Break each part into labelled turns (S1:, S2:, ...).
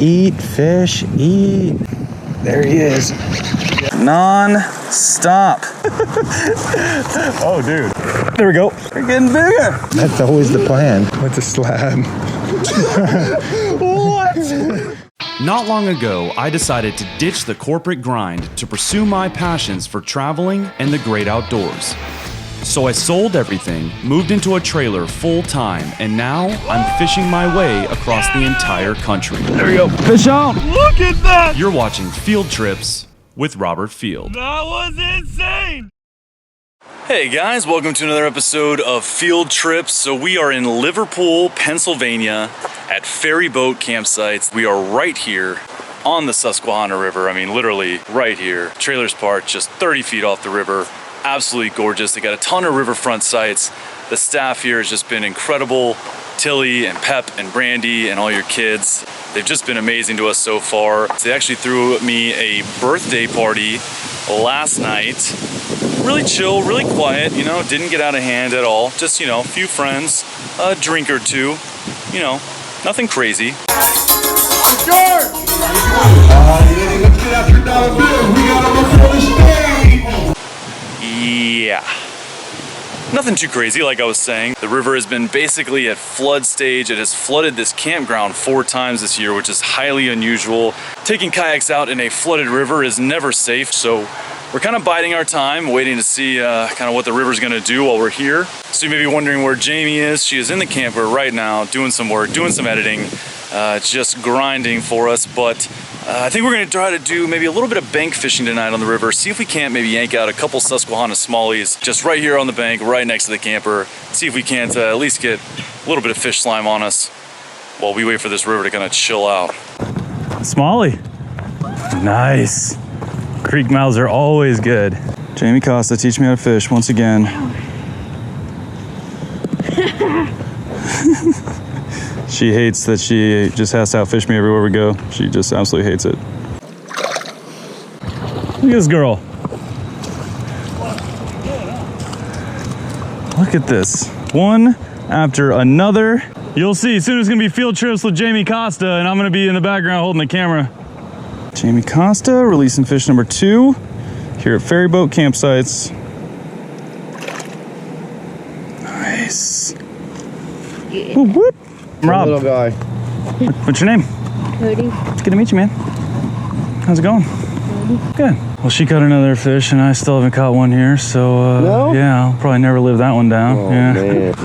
S1: Eat, fish, eat. There he is. Non-stop. Oh, dude. There we go. We're getting bigger. That's always the plan. With the slab. What?
S2: Not long ago, I decided to ditch the corporate grind to pursue my passions for traveling and the great outdoors. So I sold everything, moved into a trailer full-time, and now I'm fishing my way across the entire country.
S1: There we go. Fish on.
S3: Look at that!
S2: You're watching Field Trips with Robert Field.
S3: That was insane!
S2: Hey guys, welcome to another episode of Field Trips. So we are in Liverpool, Pennsylvania at Ferryboat Campsites. We are right here on the Susquehanna River. I mean, literally right here. Trailer's parked just 30 feet off the river. Absolutely gorgeous. They got a ton of riverfront sites. The staff here has just been incredible. Tilly and Pep and Brandy and all your kids. They've just been amazing to us so far. They actually threw me a birthday party last night. Really chill, really quiet, you know, didn't get out of hand at all. Just, you know, a few friends, a drink or two, you know, nothing crazy. Yeah. Nothing too crazy, like I was saying. The river has been basically at flood stage. It has flooded this campground 4 times this year, which is highly unusual. Taking kayaks out in a flooded river is never safe, so we're kind of biding our time, waiting to see kind of what the river's gonna do while we're here. So you may be wondering where Jamie is. She is in the camper right now, doing some work, doing some editing, just grinding for us, but I think we're gonna try to do maybe a little bit of bank fishing tonight on the river, see if we can't maybe yank out a couple Susquehanna smallies just right here on the bank, right next to the camper, see if we can't at least get a little bit of fish slime on us while we wait for this river to kind of chill out.
S1: Smalley. Nice. Creek mouths are always good. Jamie Costa, teach me how to fish once again. She hates that she just has to outfish me everywhere we go. She just absolutely hates it. Look at this girl. Look at this. One after another. You'll see, soon it's gonna be Field Trips with Jamie Costa, and I'm gonna be in the background holding the camera. Jamie Costa releasing fish number 2 here at Ferryboat Campsites. Nice. Whoop, whoop. Rob.
S4: Little guy.
S1: What's your name?
S5: Cody.
S1: It's good to meet you, man. How's it going? Good. Well, she caught another fish, and I still haven't caught one here, so
S4: no?
S1: Yeah, I'll probably never live that one down.
S4: Oh,
S1: yeah.
S4: man.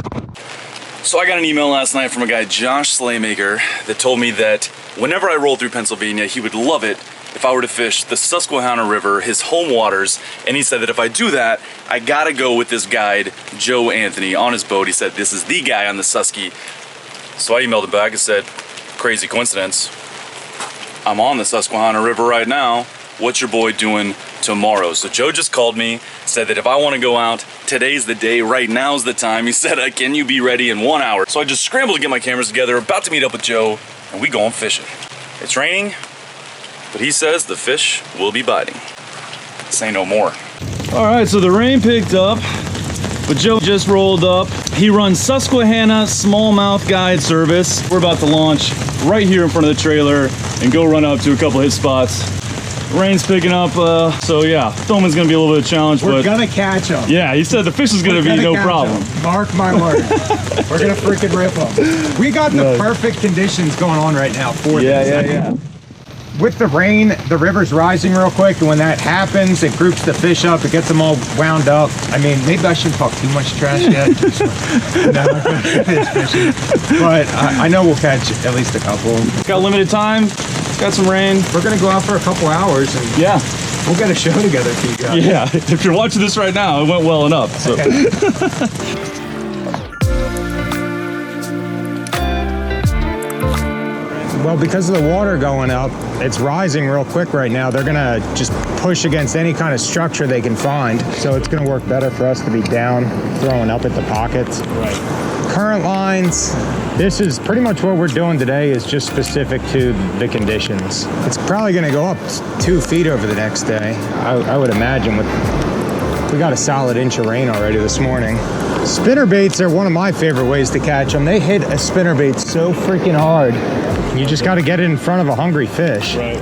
S2: So I got an email last night from a guy, Josh Slaymaker, that told me that whenever I roll through Pennsylvania, he would love it if I were to fish the Susquehanna River, his home waters, and he said that if I do that, I gotta go with this guide, Joe Anthony, on his boat. He said, this is the guy on the Susky. So I emailed him back and said, crazy coincidence. I'm on the Susquehanna River right now. What's your boy doing tomorrow? So Joe just called me, said that if I want to go out, today's the day, right now's the time. He said, can you be ready in 1 hour? So I just scrambled to get my cameras together, about to meet up with Joe, and we going fishing. It's raining, but he says the fish will be biting. Say no more.
S1: All right, so the rain picked up, but Joe just rolled up. He runs Susquehanna Smallmouth guide service. We're about to launch right here in front of the trailer and go run up to a couple hit spots. Rain's picking up, so yeah, filming's gonna be a little bit of a challenge.
S6: We're gonna catch them.
S1: Yeah, he said the fish is gonna be no problem.
S6: Mark my word. We're gonna freaking rip them. We got the perfect conditions going on right now for this.
S1: Yeah.
S6: With the rain, the river's rising real quick, and when that happens, it groups the fish up, it gets them all wound up. I mean, maybe I shouldn't talk too much trash yet. But I know we'll catch at least a couple.
S1: Got limited time, got some rain.
S6: We're gonna go out for a couple hours, and
S1: yeah,
S6: we'll get a show together for you guys.
S1: Yeah, if you're watching this right now, it went well enough. So.
S6: Well, because of the water going up, it's rising real quick right now. They're gonna just push against any kind of structure they can find. So it's gonna work better for us to be down, throwing up at the pockets.
S1: Right.
S6: Current lines, this is pretty much what we're doing today is just specific to the conditions. It's probably gonna go up 2 feet over the next day. I would imagine we got a solid inch of rain already this morning. Spinnerbaits are one of my favorite ways to catch them. They hit a spinnerbait so freaking hard. You just got to get it in front of a hungry fish.
S1: Right.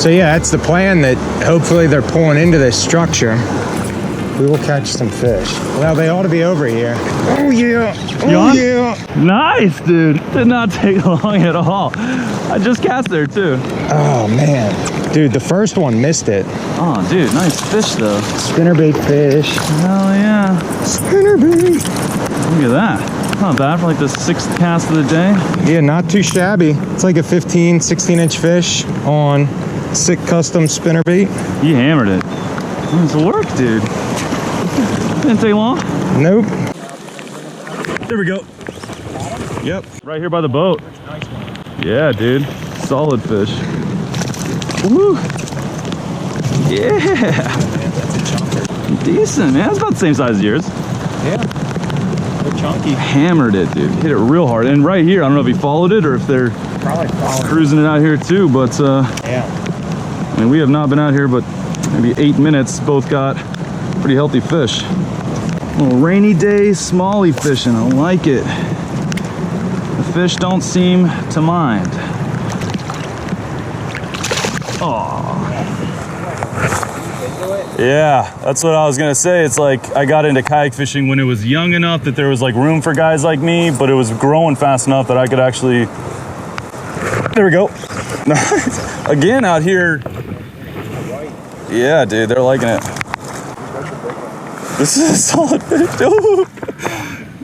S6: So yeah, that's the plan, that hopefully they're pulling into this structure. We will catch some fish. Well, they ought to be over here. Oh yeah, oh yeah.
S1: Nice, dude. Did not take long at all. I just cast there too.
S6: Oh man, dude, the first one missed it.
S1: Oh, dude, nice fish though.
S6: Spinnerbait fish.
S1: Hell yeah.
S6: Spinnerbait.
S1: Look at that. Not bad for like the 6th cast of the day.
S6: Yeah, not too shabby. It's like a 15, 16-inch fish on sick custom spinnerbait.
S1: He hammered it. Nice work, dude. Didn't take long.
S6: Nope.
S1: There we go. Yep. Right here by the boat. Yeah, dude. Solid fish. Woo. Yeah. Decent, man. It's about the same size as yours.
S6: Yeah. They're chunky.
S1: Hammered it, dude. Hit it real hard. And right here, I don't know if he followed it or if they're
S6: Probably
S1: cruising it out here too, but
S6: yeah.
S1: I mean, we have not been out here but maybe 8 minutes. Both got pretty healthy fish. A little rainy day smallie fishing. I like it. The fish don't seem to mind. Oh. Yeah, that's what I was gonna say. It's like I got into kayak fishing when it was young enough that there was like room for guys like me, but it was growing fast enough that I could actually. There we go. Again out here. Yeah, dude, they're liking it. This is a solid fish. Dude.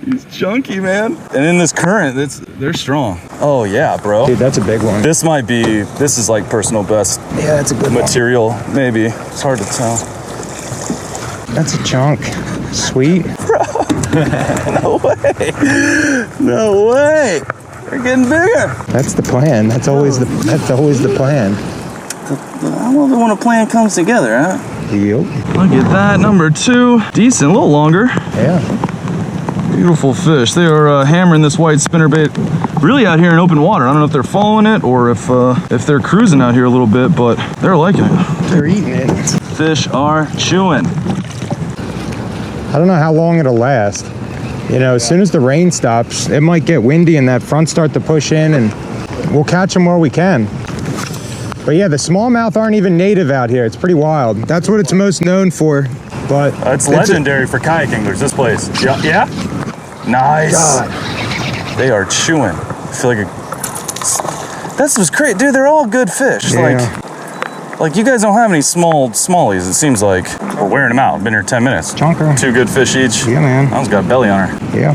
S1: He's chunky, man. And in this current, they're strong. Oh yeah, bro.
S6: Dude, that's a big one.
S1: This is like personal best.
S6: Yeah, that's a good
S1: material, maybe. It's hard to tell.
S6: That's a chunk. Sweet.
S1: Bro. No way. No way. They're getting bigger.
S6: That's the plan. That's always the plan.
S1: I love it when a plan comes together, huh?
S6: Yep.
S1: Look at that, number 2. Decent, a little longer.
S6: Yeah.
S1: Beautiful fish. They are hammering this white spinnerbait really out here in open water. I don't know if they're following it or if they're cruising out here a little bit, but they're liking it.
S6: They're eating it.
S1: Fish are chewing.
S6: I don't know how long it'll last. You know, as soon as the rain stops, it might get windy and that front start to push in, and we'll catch them where we can. But yeah, the smallmouth aren't even native out here. It's pretty wild. That's what it's most known for. But
S1: it's legendary for kayak anglers, this place. Yeah? Nice.
S6: God.
S1: They are chewing. I feel like that's what's great, dude. They're all good fish.
S6: Yeah.
S1: Like you guys don't have any smallies. It seems like we're wearing them out. Been here 10 minutes.
S6: Chunker.
S1: 2 good fish each.
S6: Yeah, man.
S1: That one's got a belly on her.
S6: Yeah.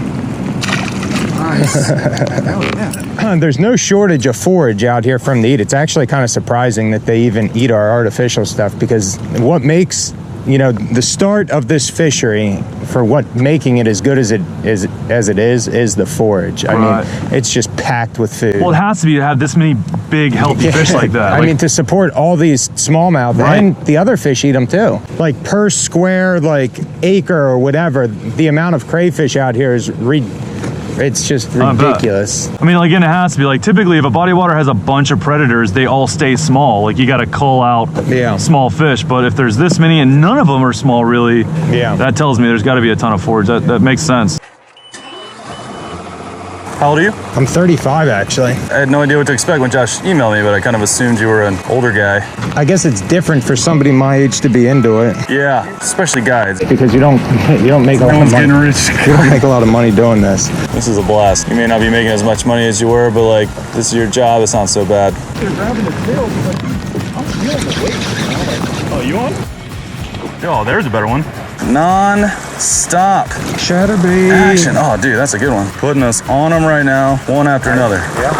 S1: Nice. Hell yeah.
S6: There's no shortage of forage out here for them to eat. It's actually kind of surprising that they even eat our artificial stuff, because what makes, you know, the start of this fishery for what making it as good as it is the forage. I mean, it's just packed with food.
S1: Well, it has to be to have this many big, healthy fish like that.
S6: I mean, to support all these smallmouth, and the other fish eat them too. Like per square, like acre or whatever, the amount of crayfish out here is it's just ridiculous.
S1: I mean, again, it has to be like, typically if a body of water has a bunch of predators, they all stay small. Like you got to cull out small fish. But if there's this many and none of them are small, really, that tells me there's got to be a ton of forage. That makes sense. How old are you?
S6: I'm 35, actually.
S1: I had no idea what to expect when Josh emailed me, but I kind of assumed you were an older guy.
S6: I guess it's different for somebody my age to be into it.
S1: Yeah, especially guys.
S6: Because you don't make a lot of money.
S1: Getting rich.
S6: You don't make a lot of money doing this.
S1: This is a blast. You may not be making as much money as you were, but like, this is your job. It's not so bad.
S3: You're grabbing the tail, but I'm feeling the weight.
S1: Oh, you on? Oh, there's a better one. Non-stop
S6: Chatterbait
S1: action. Oh, dude, that's a good one. Putting us on them right now, one after another.
S6: Yeah.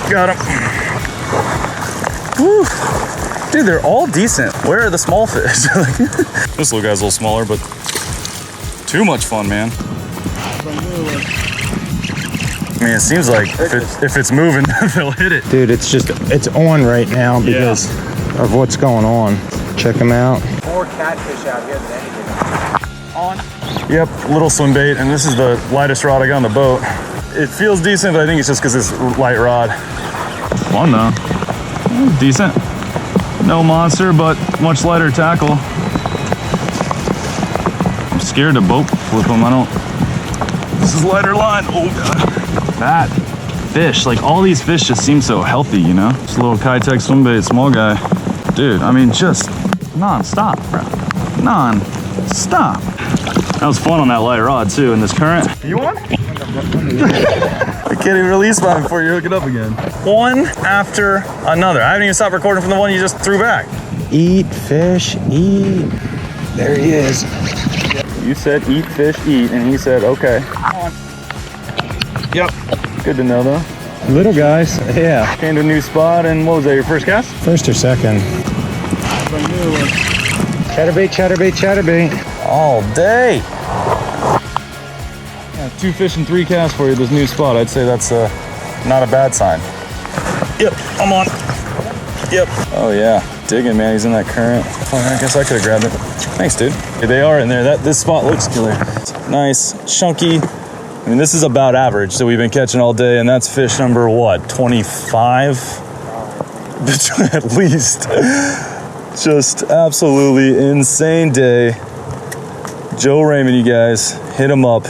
S1: Got him. Woo. Dude, they're all decent. Where are the small fish? This little guy's a little smaller, but too much fun, man. I mean, it seems like if it's moving, they'll hit it.
S6: Dude, it's on right now because of what's going on. Check them out. More catfish out here than anything.
S1: On. Yep, little swim bait, and this is the lightest rod I got on the boat. It feels decent, but I think it's just because it's light rod. Fun though. Decent. No monster, but much lighter tackle. I'm scared to boat flip them. This is lighter line. Oh god. That fish. Like all these fish just seem so healthy, you know? Just a little Kayak swim bait, small guy. Dude, I mean, just non-stop, bro. Non-stop. That was fun on that light rod too in this current. You on? I can't even release mine before you hook it up again. One after another. I haven't even stopped recording from the one you just threw back.
S6: Eat, fish, eat. There he is.
S1: You said eat, fish, eat, and he said, okay. Yep. Good to know though.
S6: Little guys, yeah.
S1: Came to a new spot, and what was that, your first cast?
S6: First or second? Chatterbait, chatterbait, chatterbait.
S1: All day. Yeah, 2 fish and 3 casts for you at this new spot. I'd say that's not a bad sign. Yep, I'm on. Yep. Oh yeah, digging, man. He's in that current. Oh, I guess I could have grabbed it. Thanks, dude. They are in there. This spot looks killer. Nice, chunky. I mean, this is about average. So we've been catching all day, and that's fish number what? 25 at least. Just absolutely insane day. Joe Raymond, you guys, hit him up.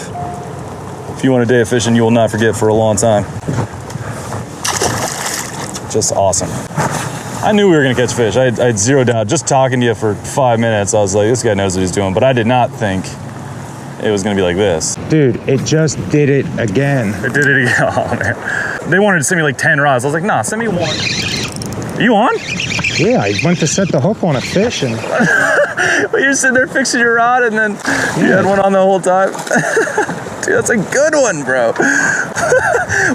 S1: If you want a day of fishing, you will not forget for a long time. Just awesome. I knew we were gonna catch fish. I had zero doubt. Just talking to you for 5 minutes, I was like, this guy knows what he's doing. But I did not think it was gonna be like this.
S6: Dude, it just did it again.
S1: It did it again. Oh man. They wanted to send me like 10 rods. I was like, nah, send me 1. Are you on?
S6: Yeah, I went to set the hook on a fish and...
S1: But you're sitting there fixing your rod and then you had one on the whole time. Dude, that's a good one, bro.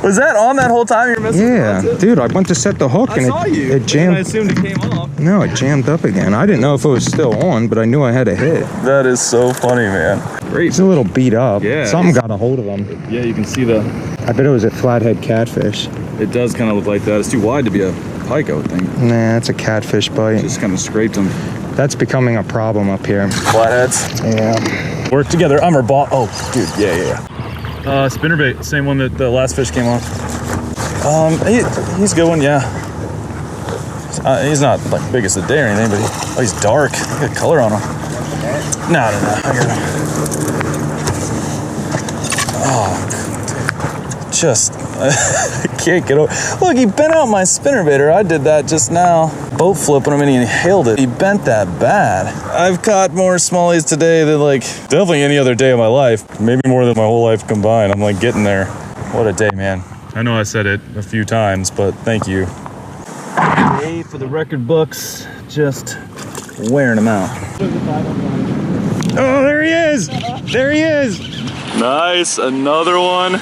S1: Was that on that whole time you're missing?
S6: Yeah, dude, I went to set the hook and it jammed.
S1: I assumed it came off.
S6: No, it jammed up again. I didn't know if it was still on, but I knew I had a hit.
S1: That is so funny, man. Great.
S6: It's a little beat up.
S1: Yeah.
S6: Something got a hold of him.
S1: Yeah, you can see the...
S6: I bet it was a flathead catfish.
S1: It does kind of look like that. It's too wide to be a pike, I would think.
S6: Nah, it's a catfish bite.
S1: Just kind of scraped him.
S6: That's becoming a problem up here.
S1: Flatheads.
S6: Yeah.
S1: Work together. I'm her boss. Oh, dude. Yeah. Spinnerbait. Same one that the last fish came off. He's a good one, yeah. He's not like big as the day or anything, but he's dark. He got color on him. No. I got him. Oh, just I can't get over. Look, he bent out my spinnerbaiter. I did that just now. Boat flipping him and he inhaled it. He bent that bad. I've caught more smallies today than like definitely any other day of my life. Maybe more than my whole life combined. I'm like getting there. What a day, man. I know I said it a few times, but thank you. Hey, for the record books, just wearing them out.
S6: Oh, there he is! There he is!
S1: Nice, another one.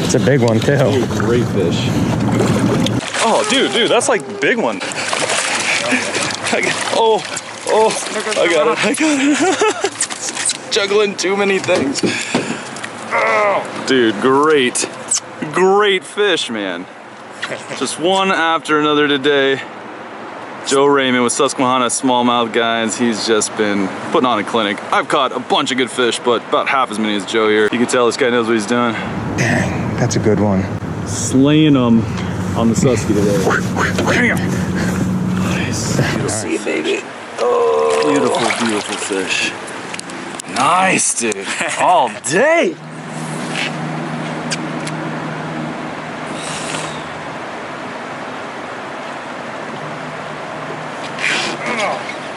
S6: It's a big one too.
S1: Great fish. Oh, dude, that's like big one. I got it. Juggling too many things. Oh. Dude, great fish, man. Just one after another today. Joe Raymond with Susquehanna Smallmouth guys. He's just been putting on a clinic. I've caught a bunch of good fish, but about half as many as Joe here. You can tell this guy knows what he's doing.
S6: Dang, that's a good one.
S1: Slaying them on the Susky today. Nice. Beautiful see, baby. Oh, beautiful fish. Nice, dude. All day.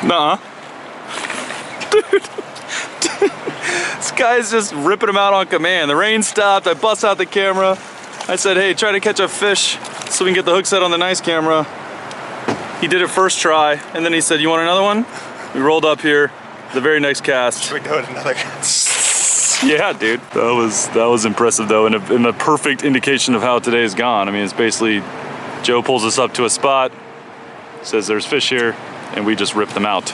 S1: Nuh-uh. Dude. This guy's just ripping them out on command. The rain stopped, I bust out the camera. I said, hey, try to catch a fish so we can get the hook set on the nice camera. He did it first try, and then he said, you want another one? We rolled up here, the very next cast.
S6: Should we do it another cast?
S1: Yeah, dude. That was impressive though, and a perfect indication of how today's gone. I mean, it's basically, Joe pulls us up to a spot, says there's fish here, and we just rip them out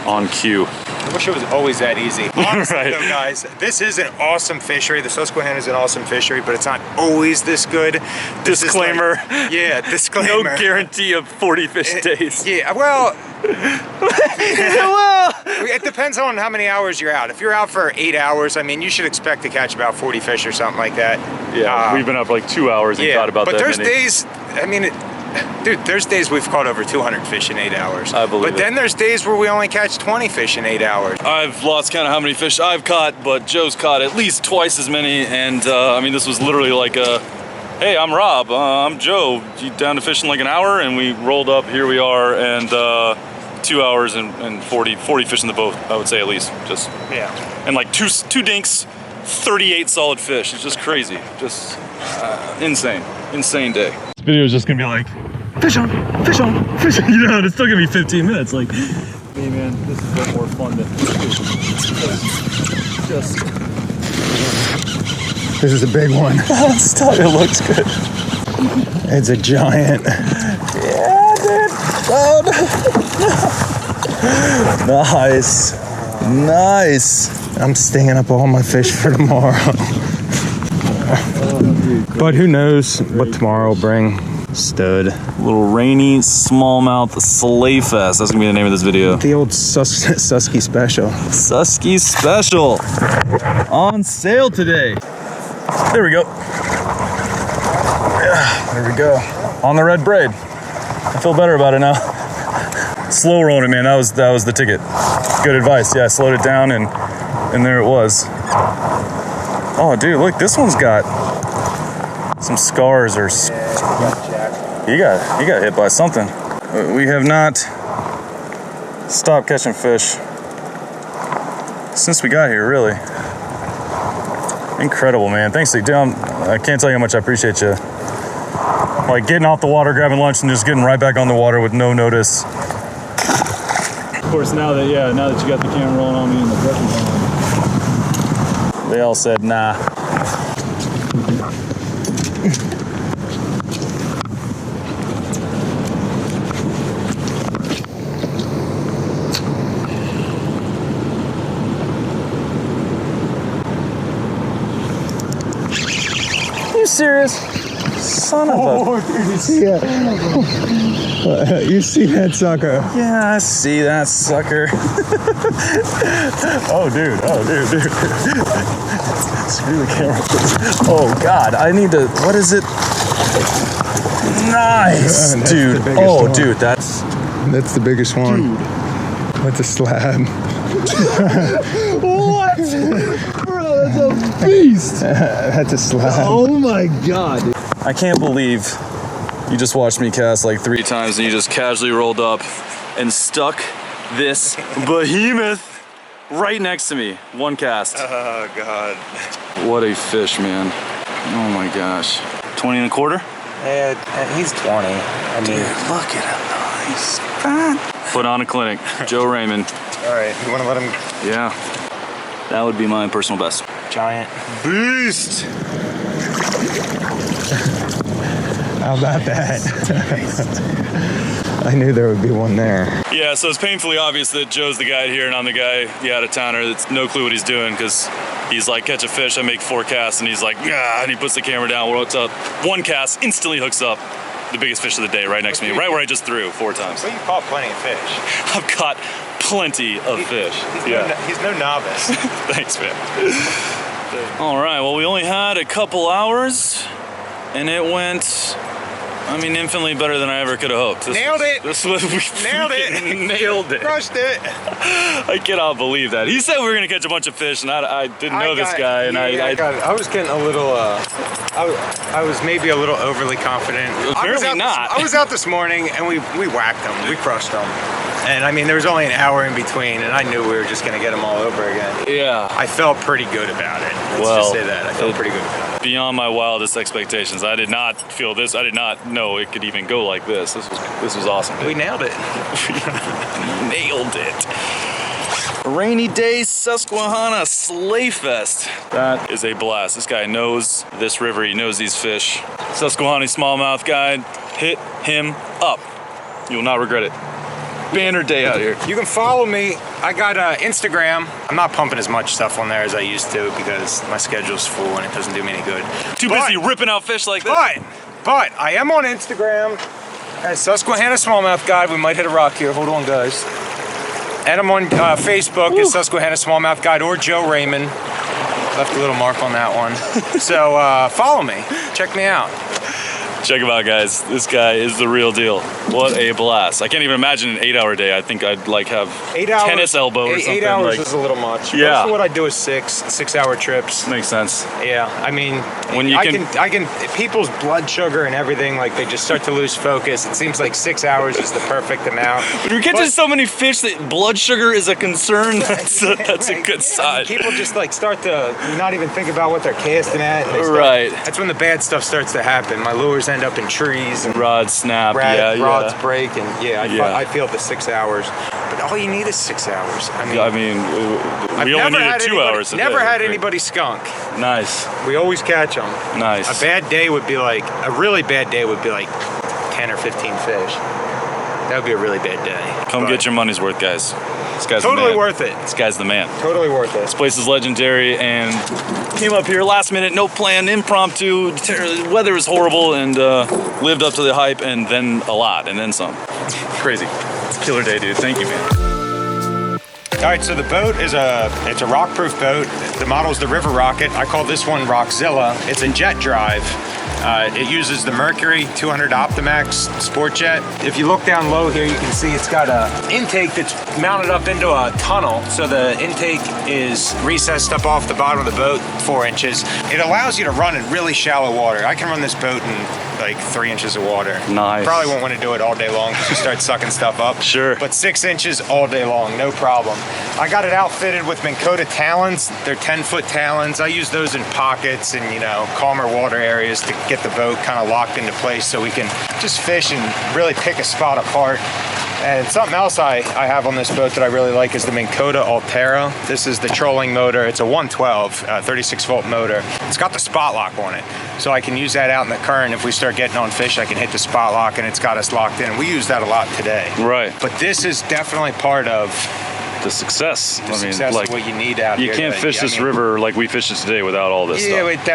S1: on cue.
S6: I wish it was always that easy. Honestly,
S1: Right.
S6: though, guys, this is an awesome fishery. The Susquehanna is an awesome fishery, but it's not always this good. This is
S1: Disclaimer.
S6: like- yeah, disclaimer.
S1: No guarantee of 40 fish days.
S6: Yeah, well,
S1: Well,
S6: it depends on how many hours you're out. If you're out for 8 hours, I mean, you should expect to catch about 40 fish or something like that.
S1: yeah, we've been up like 2 hours and caught about
S6: but
S1: that
S6: there's
S1: many.
S6: days, I mean, dude, there's days we've caught over 200 fish in 8 hours.
S1: I believe
S6: But then there's days where we only catch 20 fish in 8 hours.
S1: I've lost count of how many fish I've caught, but Joe's caught at least twice as many, and I mean, this was literally like a
S2: hey, I'm Rob, I'm Joe, you down to fish in like an hour? And we rolled up, here we are, and 2 hours and 40 fish in the boat, I would say at least. Just and like two dinks, 38 solid fish. It's just crazy. Just insane day. This video is just gonna be like, fish on, fish on, fish on. You know, it's still gonna be 15 minutes. Like,
S1: Hey man, this is a bit more fun than just.
S6: This is a big one.
S2: stop, it looks good.
S6: It's a giant.
S2: Yeah, dude. Oh, no. Nice.
S6: I'm stinging up all my fish for tomorrow. But who knows what tomorrow will bring. Stud.
S2: Little rainy smallmouth sleigh fest. That's gonna be the name of this video.
S6: The old Susky special.
S2: Susky special. On sale today. There we go. Yeah, there we go. On the red braid. I feel better about it now. Slow rolling it, man. That was the ticket. Good advice. Yeah, I slowed it down and there it was. Oh, dude, look, this one's got some scars or. He got hit by something. We have not stopped catching fish since we got here, really. Incredible, man. Thanks to Dom. I can't tell you how much I appreciate you. Like getting off the water, grabbing lunch, and just getting right back on the water with no notice.
S1: Of course, now that you got the camera rolling on me and the pressure's on.
S2: They all said, nah. You serious? Son of a...
S6: You see that sucker?
S2: Yeah, I see that sucker. Oh, dude. Screw the camera. Oh, God. I need to... What is it? Nice, dude. Oh,
S6: one.
S2: dude, that's
S6: the biggest one.
S1: Dude.
S6: That's a slab.
S1: What? Bro, that's a beast.
S6: That's a slab.
S1: Oh my God.
S2: I can't believe you just watched me cast like 3 times and you just casually rolled up and stuck this behemoth right next to me. One cast.
S6: Oh, God.
S2: What a fish, man. Oh my gosh. 20 and a quarter?
S6: Yeah, he's 20. I mean,
S2: Look at him. Nice. Put on a clinic. Joe Raymond.
S6: all right, you want to let him
S2: Yeah. That would be my personal best.
S6: giant?
S2: Beast!
S6: How about that? I knew there would be one there.
S2: Yeah, so it's painfully obvious that Joe's the guide here and I'm the guy, the out-of-towner that's no clue what he's doing because he's like, catch a fish, I make 4 casts, and he's like, yeah, and he puts the camera down, hooks up. 1 cast, instantly hooks up the biggest fish of the day right next to me, right where I just threw 4 times.
S6: Well, you caught plenty of fish.
S2: I've caught plenty of fish.
S6: He's no novice.
S2: Thanks, man. All right, well, we only had a couple hours, and it went, I mean, infinitely better than I ever could have hoped.
S6: Nailed it.
S2: This was, we
S6: Nailed it.
S2: Nailed it.
S6: Crushed it.
S2: I cannot believe that. He said we were going to catch a bunch of fish, and I didn't know this guy, and I
S6: was getting a little, I was maybe a little overly confident.
S2: Apparently not.
S6: I was out this morning, and we whacked them. We crushed them. And I mean, there was only an hour in between, and I knew we were just going to get them all over again.
S2: Yeah.
S6: I felt pretty good about it. Let's just say that. I felt pretty good about it.
S2: Beyond my wildest expectations. I did not feel this. I did not know it could even go like this. This was awesome.
S6: We nailed it.
S2: Nailed it. Rainy day Susquehanna Sleigh Fest. That is a blast. This guy knows this river. He knows these fish. Susquehanna smallmouth guide. Hit him up. You will not regret it. Banner day out here.
S6: You can follow me. I got Instagram. I'm not pumping as much stuff on there as I used to because my schedule's full and it doesn't do me any good.
S2: Too busy ripping out fish like that.
S6: But I am on Instagram as Susquehanna Smallmouth Guide. We might hit a rock here. Hold on, guys. And I'm on Facebook as Susquehanna Smallmouth Guide or Joe Raymond. Left a little mark on that one. So follow me. Check me out.
S2: Check him out, guys. This guy is the real deal. What a blast. I can't even imagine an 8-hour day. I think I'd like have
S3: 8 hours,
S2: tennis elbow or something.
S3: 8 hours
S2: like,
S3: is a little much.
S2: Yeah.
S3: Most of what I do is 6-hour trips.
S2: makes sense.
S3: Yeah, I mean,
S2: When you
S3: I can, people's blood sugar and everything, like they just start to lose focus. It seems like 6 hours is the perfect amount.
S2: When you're catching so many fish that blood sugar is a concern, that's a good sign.
S3: People just like start to not even think about what they're casting at. And they start,
S2: Right.
S3: That's when the bad stuff starts to happen. My lures end up in trees and
S2: Rods snap,
S3: rods break, and I
S2: Yeah.
S3: feel the 6 hours. But all you need is 6 hours. I mean,
S2: we only needed 2 hours a day.
S3: Never had anybody skunk.
S2: Nice.
S3: We always catch them.
S2: Nice.
S3: A bad day would be like, a really bad day would be like 10 or 15 fish. That would be a really bad day.
S2: Come get your money's worth, guys. This guy's the
S3: Totally
S2: man.
S3: worth it.
S2: This guy's the man.
S3: Totally worth it.
S2: This place is legendary, and came up here last minute, no plan, impromptu. Weather was horrible, and lived up to the hype, and then a lot, and then some. Crazy. It's a killer day, dude. Thank you, man.
S3: All right, so the boat is it's a rock-proof boat. The model's the River Rocket. I call this one Rockzilla. It's a jet drive. It uses the Mercury 200 Optimax sport jet. If you look down low here, you can see it's got a intake that's mounted up into a tunnel. So the intake is recessed up off the bottom of the boat 4 inches. It allows you to run in really shallow water. I can run this boat in like 3 inches of water.
S2: Nice.
S3: Probably won't want to do it all day long because you start sucking stuff up.
S2: Sure.
S3: But 6 inches all day long, no problem. I got it outfitted with Minn Kota talons. They're 10-foot talons. I use those in pockets and, you know, calmer water areas to get the boat kind of locked into place so we can just fish and really pick a spot apart. And something else I have on this boat that I really like is the Minn Kota Altera. This is the trolling motor. It's a 112, 36-volt motor. It's got the spot lock on it. So I can use that out in the current. If we start getting on fish, I can hit the spot lock and it's got us locked in. We use that a lot today.
S2: Right.
S3: But this is definitely part of
S2: The success.
S3: the success of what you need out
S2: you
S3: here.
S2: can't fish this river like we fish it today without all this
S3: Yeah,
S2: stuff.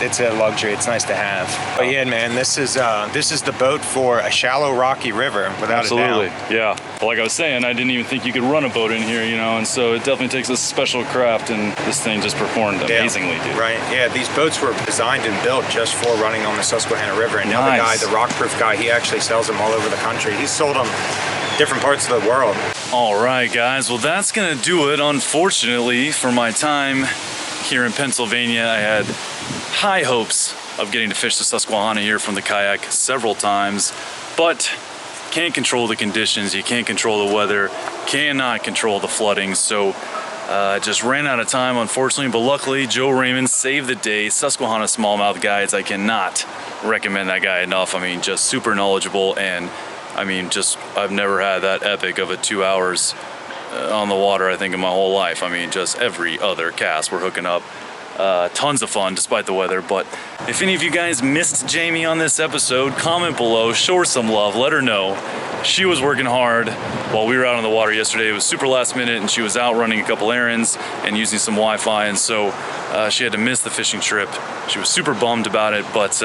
S3: it's a luxury. It's nice to have. But yeah, man, this is the boat for a shallow, rocky river, without
S2: Absolutely.
S3: a doubt.
S2: Yeah. Well, like I was saying, I didn't even think you could run a boat in here, you know, and so it definitely takes a special craft, and this thing just performed amazingly, dude.
S3: Right. Yeah, these boats were designed and built just for running on the Susquehanna River. And now
S2: Nice.
S3: the rockproof guy, he actually sells them all over the country. He's sold them different parts of the world.
S2: All right, guys. Well, that's going to do it, unfortunately, for my time here in Pennsylvania. I had high hopes of getting to fish the Susquehanna here from the kayak several times, but can't control the conditions. You can't control the weather, cannot control the flooding. So just ran out of time, unfortunately, but luckily Joe Raymond saved the day. Susquehanna Smallmouth Guides, I cannot recommend that guy enough. I mean, just super knowledgeable, and I mean, just I've never had that epic of a 2 hours on the water, I think, in my whole life. I mean, just every other cast we're hooking up. Tons of fun despite the weather. But if any of you guys missed Jamie on this episode, comment below, show her some love, let her know. She was working hard while we were out on the water yesterday. It was super last minute, and she was out running a couple errands and using some Wi-Fi, and so she had to miss the fishing trip. She was super bummed about it, but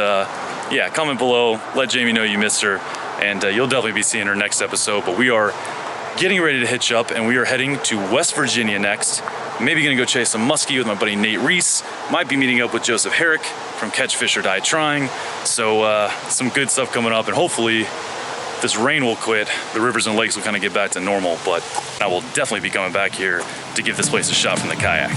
S2: yeah, comment below, let Jamie know you missed her, and you'll definitely be seeing her next episode. But we are getting ready to hitch up, and we are heading to West Virginia next. Maybe gonna go chase some muskie with my buddy Nate Reese. Might be meeting up with Joseph Herrick from Catch, Fish, or Die Trying. So some good stuff coming up, and hopefully this rain will quit. The rivers and lakes will kind of get back to normal, but I will definitely be coming back here to give this place a shot from the kayak.